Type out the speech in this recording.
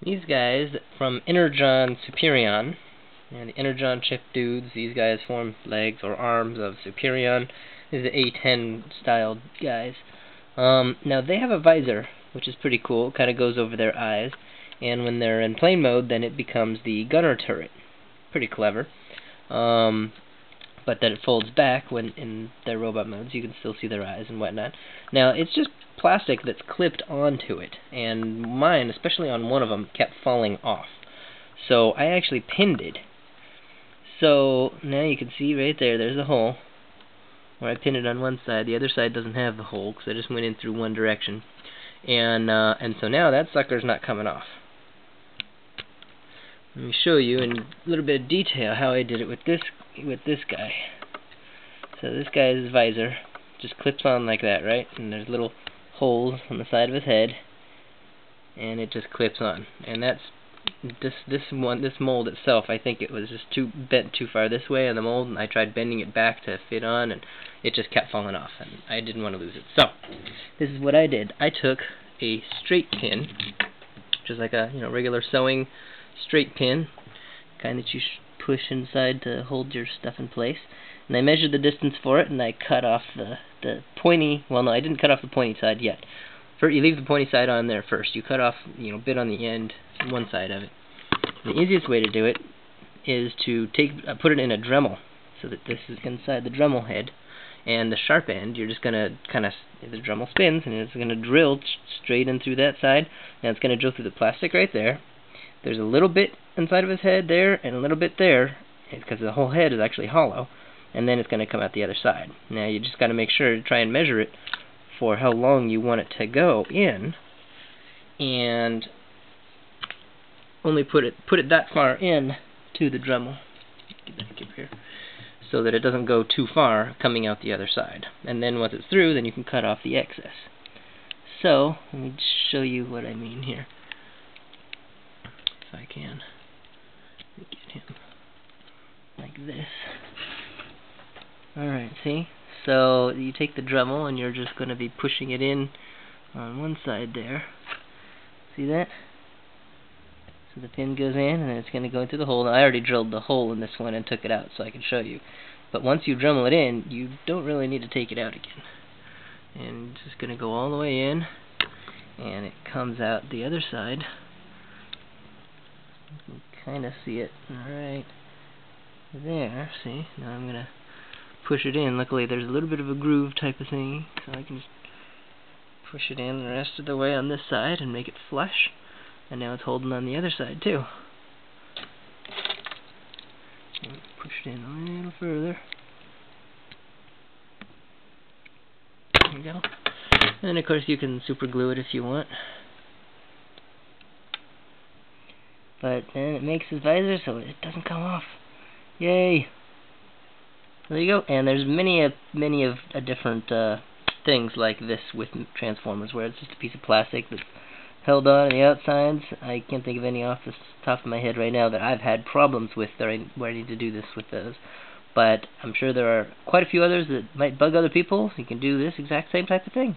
These guys from Energon Superion, and the Energon chip dudes, these guys form legs or arms of Superion. These are the A10 style guys. Now they have a visor, which is pretty cool. It kind of goes over their eyes, and when they're in plane mode, then it becomes the gunner turret. Pretty clever. But then it folds back when in their robot modes. You can still see their eyes and whatnot. Now, it's just plastic that's clipped onto it, and mine, especially on one of them, kept falling off. So I actually pinned it. So now you can see right there, there's a hole where I pinned it on one side. The other side doesn't have the hole because I just went in through one direction. And so now that sucker's not coming off. Let me show you in a little bit of detail how I did it with this guy. So this guy's visor just clips on like that, right? And there's little holes on the side of his head, and it just clips on. And that's this mold itself. I think it was just bent too far this way on the mold, and I tried bending it back to fit on, and it just kept falling off, and I didn't want to lose it. So this is what I did. I took a straight pin, which is like a regular sewing straight pin, kind that you push inside to hold your stuff in place. And I measured the distance for it, and I cut off the pointy. Well, no, I didn't cut off the pointy side yet. First, you leave the pointy side on there first. You cut off, bit on the end, one side of it. The easiest way to do it is to put it in a Dremel, so that this is inside the Dremel head, and the sharp end, you're just gonna the Dremel spins, and it's gonna drill straight in through that side, and it's gonna drill through the plastic right there. There's a little bit inside of his head there, and a little bit there, because the whole head is actually hollow, and then it's going to come out the other side. Now you just got to make sure to try and measure it for how long you want it to go in, and only put it that far in to the Dremel. Get back up here, so that it doesn't go too far coming out the other side. And then once it's through, then you can cut off the excess. So let me show you what I mean here. If I can get him like this. Alright, see? So you take the Dremel and you're just going to be pushing it in on one side there. See that? So the pin goes in, and then it's going to go into the hole. Now, I already drilled the hole in this one and took it out so I can show you. But once you Dremel it in, you don't really need to take it out again. And it's just going to go all the way in, and it comes out the other side. You can kind of see it right there. See? Now I'm going to push it in. Luckily there's a little bit of a groove type of thing, so I can just push it in the rest of the way on this side and make it flush. And now it's holding on the other side too. Push it in a little further. There we go. And then of course you can super glue it if you want. But then it makes the visor so it doesn't come off. Yay! There you go. And there's many of different things like this with Transformers, where it's just a piece of plastic that's held on the outsides. I can't think of any off the top of my head right now that I've had problems with where I need to do this with those. But I'm sure there are quite a few others that might bug other people. You can do this exact same type of thing.